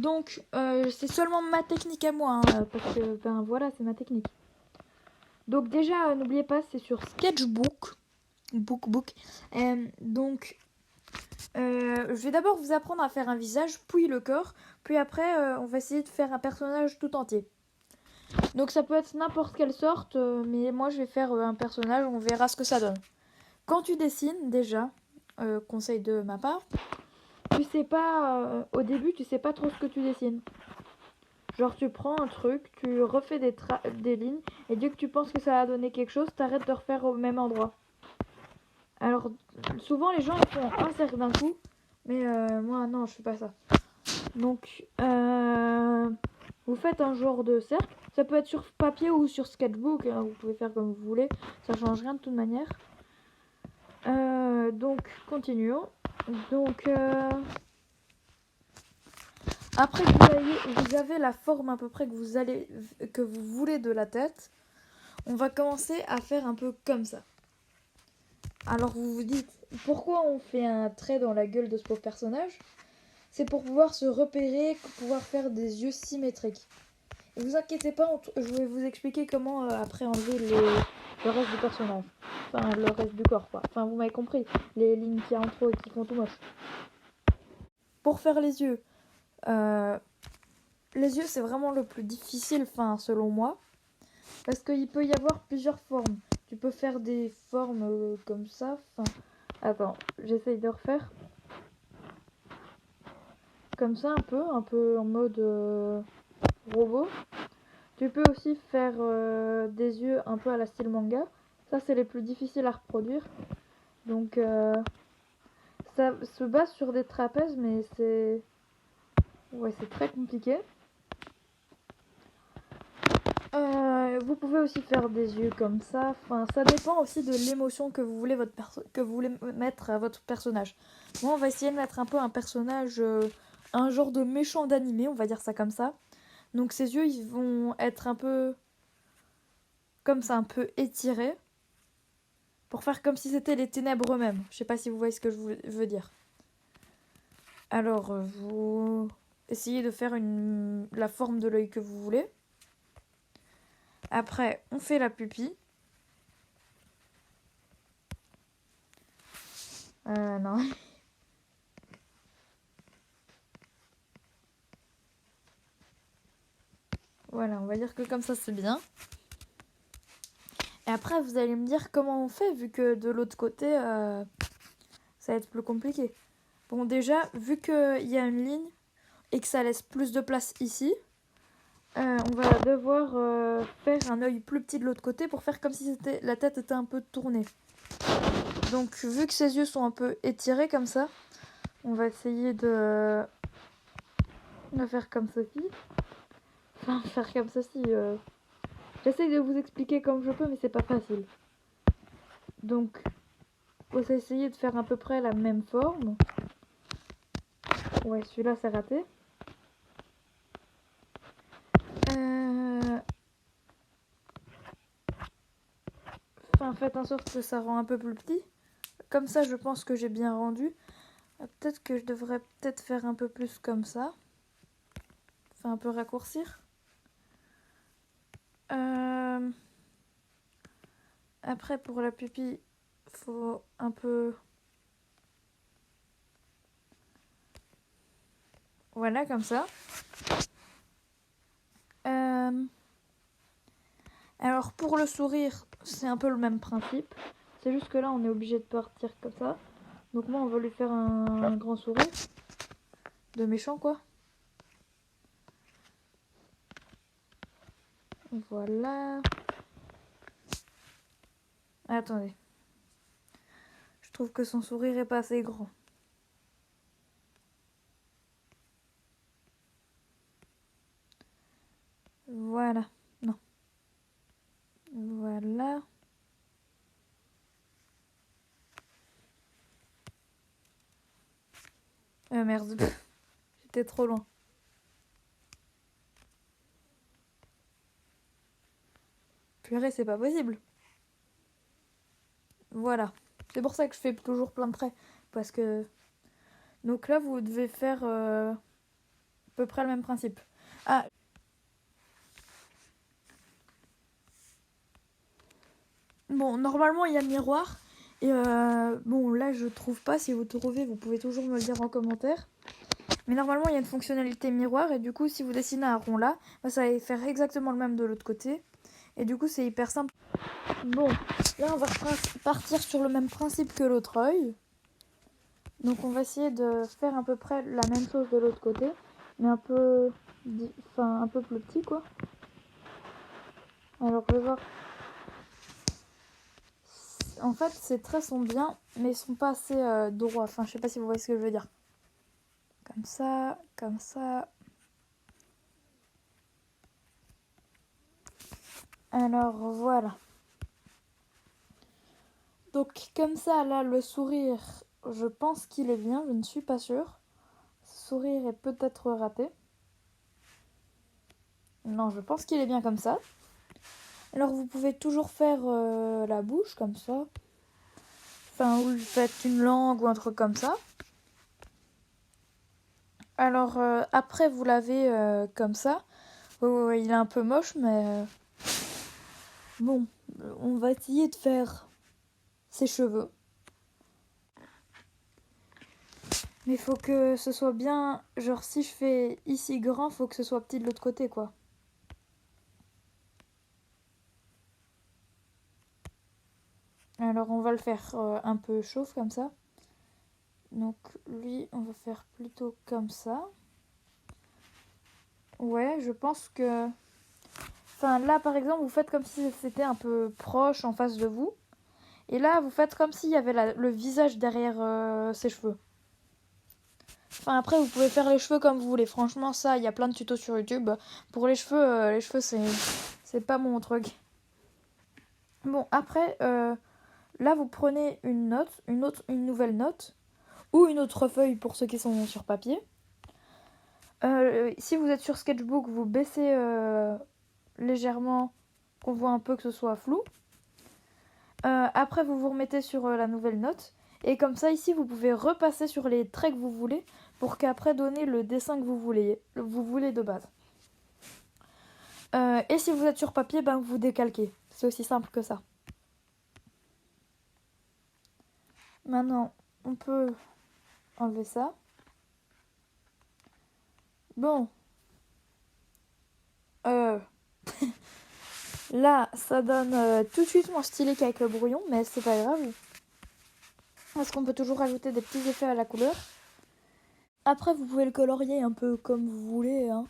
Donc, c'est seulement ma technique à moi, hein, parce que, ben voilà, c'est ma technique. Donc déjà, n'oubliez pas, c'est sur Sketchbook. Book. Donc, je vais d'abord vous apprendre à faire un visage, puis le corps, puis après, on va essayer de faire un personnage tout entier. Donc ça peut être n'importe quelle sorte, mais moi je vais faire un personnage, on verra ce que ça donne. Quand tu dessines, déjà, conseil de ma part, tu sais pas, au début, tu sais pas trop ce que tu dessines. Genre tu prends un truc, tu refais des lignes, et dès que tu penses que ça va donner quelque chose, t'arrêtes de refaire au même endroit. Alors souvent les gens ils font un cercle d'un coup, mais moi non, je fais pas ça. Donc vous faites un genre de cercle, ça peut être sur papier ou sur sketchbook, hein, vous pouvez faire comme vous voulez, ça change rien de toute manière. Donc continuons. Donc après que vous avez la forme à peu près que vous voulez de la tête, on va commencer à faire un peu comme ça. Alors vous vous dites, pourquoi on fait un trait dans la gueule de ce pauvre personnage? C'est pour pouvoir se repérer, pouvoir faire des yeux symétriques. Et vous inquiétez pas, je vais vous expliquer comment après enlever le reste du personnage. Enfin, le reste du corps, quoi. Enfin, vous m'avez compris, les lignes qu'il y a en trop et qui font tout moche. Pour faire les yeux c'est vraiment le plus difficile, enfin, selon moi. Parce qu'il peut y avoir plusieurs formes. Tu peux faire des formes comme ça. Enfin, attends, j'essaye de refaire. Comme ça, un peu en mode robot. Tu peux aussi faire des yeux un peu à la style manga. Ça, c'est les plus difficiles à reproduire. Donc, ça se base sur des trapèzes, mais c'est... Ouais, c'est très compliqué. Vous pouvez aussi faire des yeux comme ça. Enfin, ça dépend aussi de l'émotion que vous voulez mettre à votre personnage. Moi, on va essayer de mettre un peu un personnage, un genre de méchant d'animé, on va dire ça comme ça. Donc ses yeux, ils vont être un peu comme ça, un peu étirés, pour faire comme si c'était les ténèbres eux-mêmes. Je sais pas si vous voyez ce que je veux dire. Alors, vous essayez de faire la forme de l'œil que vous voulez. Après, on fait la pupille. Non. Voilà, on va dire que comme ça, c'est bien. Et après, vous allez me dire comment on fait, vu que de l'autre côté, ça va être plus compliqué. Bon, déjà, vu qu'il y a une ligne et que ça laisse plus de place ici, on va devoir faire un œil plus petit de l'autre côté pour faire comme si la tête était un peu tournée. Donc, vu que ses yeux sont un peu étirés comme ça, on va essayer de faire comme ceci. Enfin, faire comme ceci. J'essaye de vous expliquer comme je peux, mais c'est pas facile. Donc, on va essayer de faire à peu près la même forme. Ouais, celui-là, c'est raté. Enfin, faites en sorte que ça rend un peu plus petit. Comme ça, je pense que j'ai bien rendu. Peut-être que je devrais peut-être faire un peu plus comme ça. Enfin, un peu raccourcir. Après, pour la pupille, faut un peu... Voilà, comme ça. Alors, pour le sourire, c'est un peu le même principe. C'est juste que là, on est obligé de partir comme ça. Donc moi, on va lui faire un grand sourire. De méchant, quoi. Voilà. Attendez. Je trouve que son sourire est pas assez grand. Voilà. Non. Voilà. Merde. J'étais trop loin. Purée, c'est pas possible. Voilà. C'est pour ça que je fais toujours plein de traits. Parce que... Donc là, vous devez faire... peu près le même principe. Ah, bon, normalement il y a le miroir. Et bon, là je trouve pas. Si vous trouvez, vous pouvez toujours me le dire en commentaire. Mais normalement il y a une fonctionnalité miroir. Et du coup, si vous dessinez un rond là, bah, ça va faire exactement le même de l'autre côté. Et du coup, c'est hyper simple. Bon, là on va partir sur le même principe que l'autre œil. Donc on va essayer de faire à peu près la même chose de l'autre côté. Mais un peu, un peu plus petit quoi. Alors je vais voir. En fait, ces traits sont bien, mais ils sont pas assez droits. Enfin, je sais pas si vous voyez ce que je veux dire. Comme ça, comme ça. Alors voilà. Donc comme ça, là, le sourire, je pense qu'il est bien. Je ne suis pas sûre. Ce sourire est peut-être raté. Non, je pense qu'il est bien comme ça. Alors vous pouvez toujours faire la bouche comme ça. Enfin, ou faites une langue ou un truc comme ça. Alors après, vous l'avez comme ça. Il est un peu moche, mais bon, on va essayer de faire ses cheveux. Mais il faut que ce soit bien... Genre, si je fais ici grand, faut que ce soit petit de l'autre côté, quoi. Alors, on va le faire un peu chauve, comme ça. Donc, lui, on va faire plutôt comme ça. Ouais, je pense que... Enfin, là, par exemple, vous faites comme si c'était un peu proche, en face de vous. Et là, vous faites comme s'il y avait le visage derrière ses cheveux. Enfin, après, vous pouvez faire les cheveux comme vous voulez. Franchement, ça, il y a plein de tutos sur YouTube. Pour les cheveux, c'est pas mon truc. Bon, après, là, vous prenez une note, une nouvelle note, ou une autre feuille pour ceux qui sont sur papier. Si vous êtes sur Sketchbook, vous baissez légèrement, qu'on voit un peu que ce soit flou. Après, vous vous remettez sur la nouvelle note. Et comme ça, ici, vous pouvez repasser sur les traits que vous voulez pour qu'après donner le dessin que vous voulez de base. Et si vous êtes sur papier, ben vous décalquez. C'est aussi simple que ça. Maintenant, on peut enlever ça. Bon. Là, ça donne tout de suite moins stylé qu'avec le brouillon, mais c'est pas grave. Parce qu'on peut toujours rajouter des petits effets à la couleur. Après, vous pouvez le colorier un peu comme vous voulez, hein.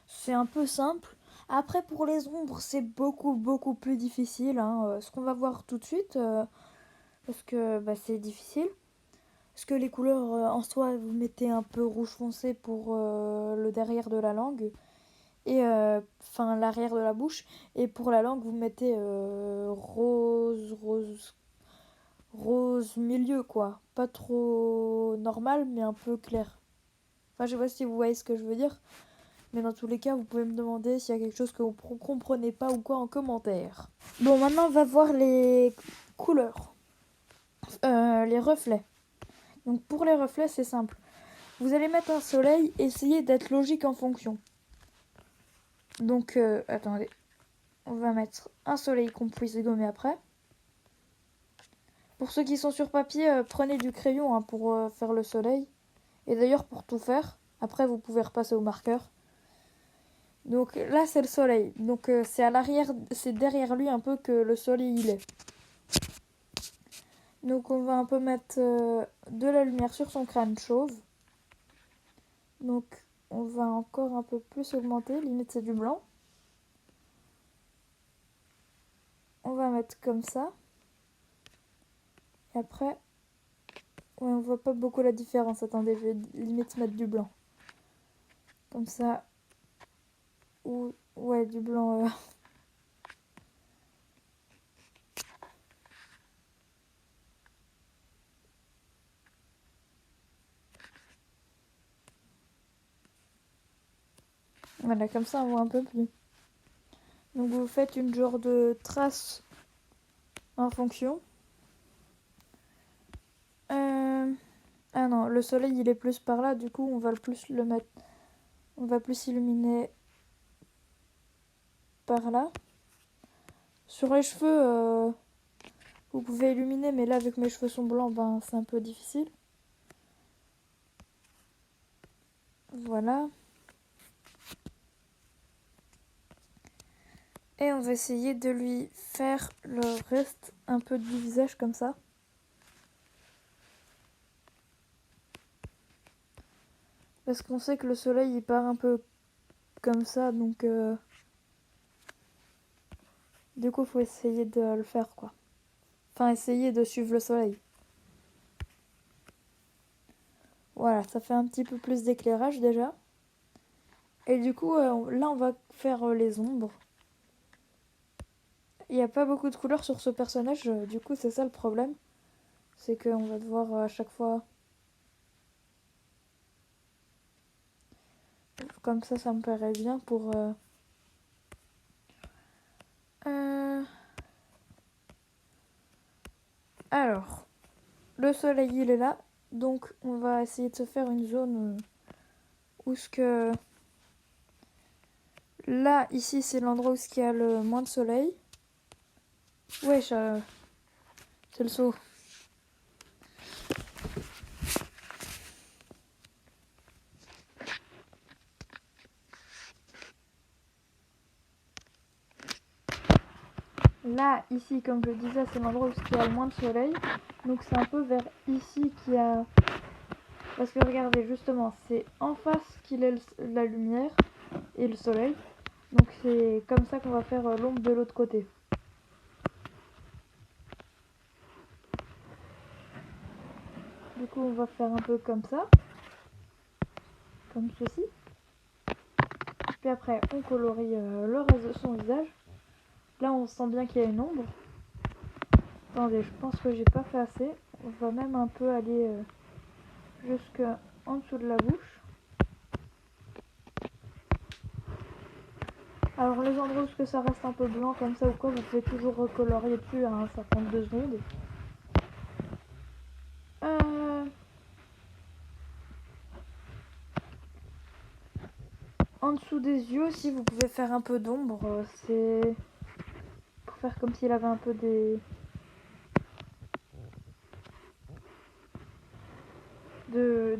C'est un peu simple. Après, pour les ombres, c'est beaucoup plus difficile, hein. Ce qu'on va voir tout de suite, parce que bah, c'est difficile. Parce que les couleurs en soi, vous mettez un peu rouge foncé pour le derrière de la langue. Et enfin l'arrière de la bouche. Et pour la langue, vous mettez rose milieu, quoi. Pas trop normal, mais un peu clair. Enfin, je sais pas si vous voyez ce que je veux dire. Mais dans tous les cas, vous pouvez me demander s'il y a quelque chose que vous comprenez pas ou quoi en commentaire. Bon, maintenant, on va voir les couleurs. Les reflets. Donc, pour les reflets, c'est simple. Vous allez mettre un soleil, essayez d'être logique en fonction. Donc, attendez. On va mettre un soleil qu'on puisse gommer après. Pour ceux qui sont sur papier, prenez du crayon hein, pour faire le soleil. Et d'ailleurs, pour tout faire, après, vous pouvez repasser au marqueur. Donc là, c'est le soleil. Donc c'est à l'arrière, c'est derrière lui un peu que le soleil il est. Donc on va un peu mettre de la lumière sur son crâne chauve. Donc on va encore un peu plus augmenter. Limite c'est du blanc. On va mettre comme ça. Et après, ouais, on voit pas beaucoup la différence. Attendez, je vais limite mettre du blanc. Comme ça. Ou ouais, du blanc. Voilà, comme ça on voit un peu plus. Donc vous faites une genre de trace en fonction. Ah non, le soleil il est plus par là, du coup on va le plus le mettre. On va plus illuminer par là. Sur les cheveux, vous pouvez illuminer, mais là, vu que mes cheveux sont blancs, ben, c'est un peu difficile. Voilà. Et on va essayer de lui faire le reste un peu du visage comme ça. Parce qu'on sait que le soleil il part un peu comme ça, donc du coup faut essayer de le faire quoi. Enfin essayer de suivre le soleil. Voilà, ça fait un petit peu plus d'éclairage déjà. Et du coup là on va faire les ombres. Il n'y a pas beaucoup de couleurs sur ce personnage, du coup c'est ça le problème. C'est qu'on va devoir à chaque fois... Comme ça me paraît bien pour... Alors, le soleil il est là, donc on va essayer de se faire une zone où ce que... Là, ici c'est l'endroit où il y a le moins de soleil. Ouais, c'est le saut. Là, ici, comme je le disais, c'est l'endroit où il y a le moins de soleil. Donc c'est un peu vers ici qu'il y a... Parce que regardez, justement, c'est en face qu'il est la lumière et le soleil. Donc c'est comme ça qu'on va faire l'ombre de l'autre côté. Du coup, on va faire un peu comme ça. Comme ceci. Puis après, on colorie le reste de son visage. Là, on sent bien qu'il y a une ombre. Attendez, je pense que j'ai pas fait assez. On va même un peu aller jusqu'en dessous de la bouche. Alors les endroits où ça reste un peu blanc comme ça ou quoi, vous pouvez toujours recolorier dessus, hein, ça prend 2 secondes. En dessous des yeux aussi, vous pouvez faire un peu d'ombre. C'est pour faire comme s'il avait un peu des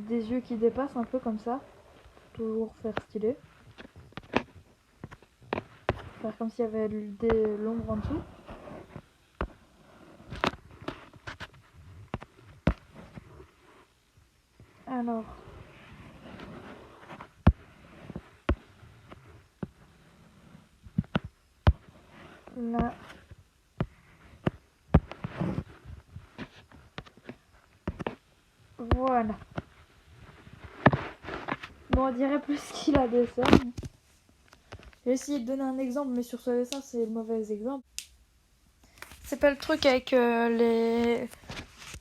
yeux qui dépassent un peu comme ça. Toujours faire stylé. Faire comme s'il y avait de l'ombre en dessous. Alors... Là... Voilà. Bon, on dirait plus qu'il a des cernes. J'ai essayé de donner un exemple, mais sur ce dessin, c'est le mauvais exemple. C'est pas le truc avec le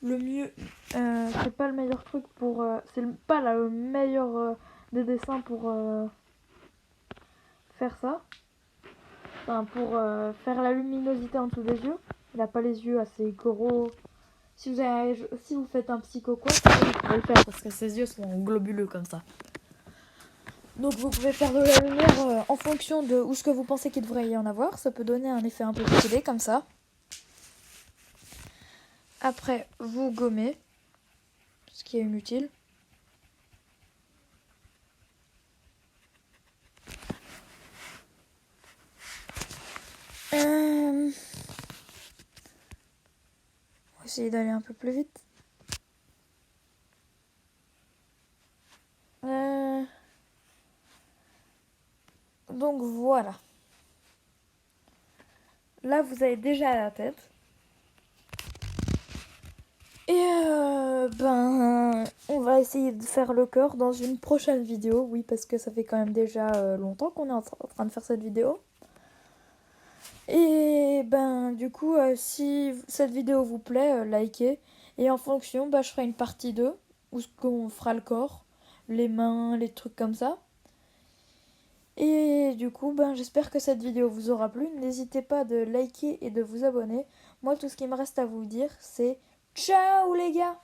mieux. C'est pas le meilleur truc pour. C'est pas le meilleur des dessins pour faire ça. Enfin, pour faire la luminosité en dessous des yeux. Il a pas les yeux assez gros. Si vous faites un psycho quoi, vous pouvez le faire parce que ses yeux sont globuleux comme ça. Donc vous pouvez faire de la lumière en fonction de où ce que vous pensez qu'il devrait y en avoir. Ça peut donner un effet un peu stylé comme ça. Après, vous gommez, ce qui est inutile. On va essayer d'aller un peu plus vite. Donc voilà. Là, vous avez déjà la tête. Et on va essayer de faire le corps dans une prochaine vidéo. Oui, parce que ça fait quand même déjà longtemps qu'on est en train de faire cette vidéo. Et du coup, si cette vidéo vous plaît, likez. Et en fonction, je ferai une partie 2 où on fera le corps, les mains, les trucs comme ça. Et du coup, j'espère que cette vidéo vous aura plu. N'hésitez pas de liker et de vous abonner. Moi, tout ce qui me reste à vous dire, c'est ciao les gars!